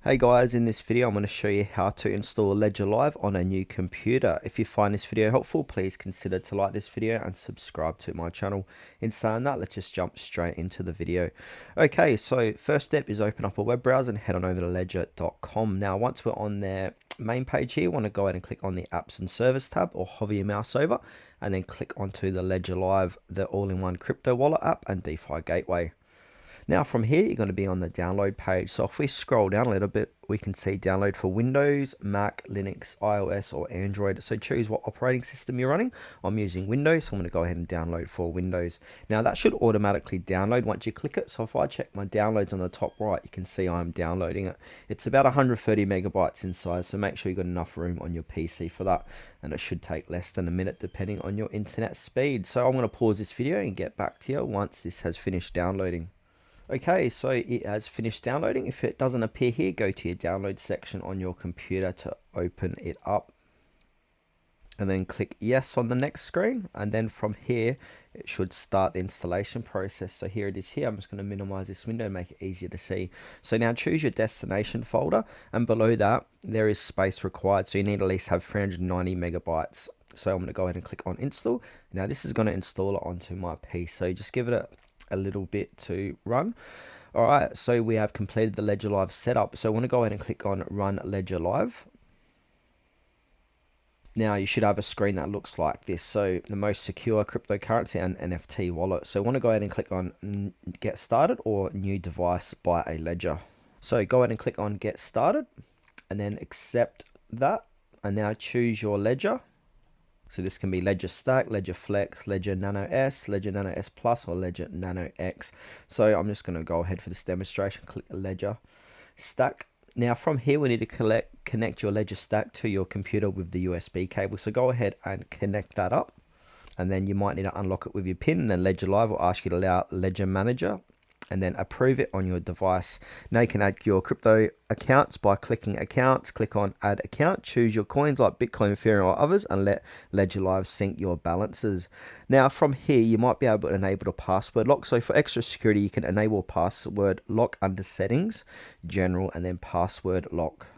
Hey guys, in this video I'm going to show you how to install Ledger Live on a new computer. If you find this video helpful, please consider to like this video and subscribe to my channel. In saying that, let's just jump straight into the video. Okay, so first step is open up a web browser and head on over to ledger.com. Now once we're on their main page here, you want to go ahead and click on the apps and service tab or hover your mouse over and then click onto the Ledger Live, the all-in-one crypto wallet app and DeFi gateway. Now from here, you're going to be on the download page. So if we scroll down a little bit, we can see download for Windows, Mac, Linux, iOS, or Android. So choose what operating system you're running. I'm using Windows, so I'm going to go ahead and download for Windows. Now that should automatically download once you click it. So if I check my downloads on the top right, you can see I'm downloading it. It's about 130 megabytes in size, so make sure you've got enough room on your PC for that. And it should take less than a minute depending on your internet speed. So I'm going to pause this video and get back to you once this has finished downloading. Okay, so it has finished downloading. If it doesn't appear here, go to your download section on your computer to open it up. And then click yes on the next screen. And then from here, it should start the installation process. So here it is here. I'm just going to minimize this window and make it easier to see. So now choose your destination folder. And below that, there is space required. So you need at least have 390 megabytes. So I'm going to go ahead and click on install. Now this is going to install it onto my PC. So just give it a little bit to run. All right, so we have completed the Ledger Live setup. So I want to go ahead and click on Run Ledger Live. Now you should have a screen that looks like this. So the most secure cryptocurrency and NFT wallet. So I want to go ahead and click on Get Started or New Device by a Ledger. So go ahead and click on Get Started and then accept that. And now choose your ledger. So this can be Ledger Stack, Ledger Flex, Ledger Nano S, Ledger Nano S Plus, or Ledger Nano X. So I'm just going to go ahead for this demonstration, click Ledger Stack. Now from here, we need to connect your Ledger Stack to your computer with the USB cable. So go ahead and connect that up. And then you might need to unlock it with your PIN. And then Ledger Live will ask you to allow Ledger Manager and then approve it on your device. Now you can add your crypto accounts by clicking accounts, click on add account, choose your coins like Bitcoin, Ethereum or others and let Ledger Live sync your balances. Now from here, you might be able to enable a password lock. So for extra security, you can enable password lock under settings, general and then password lock.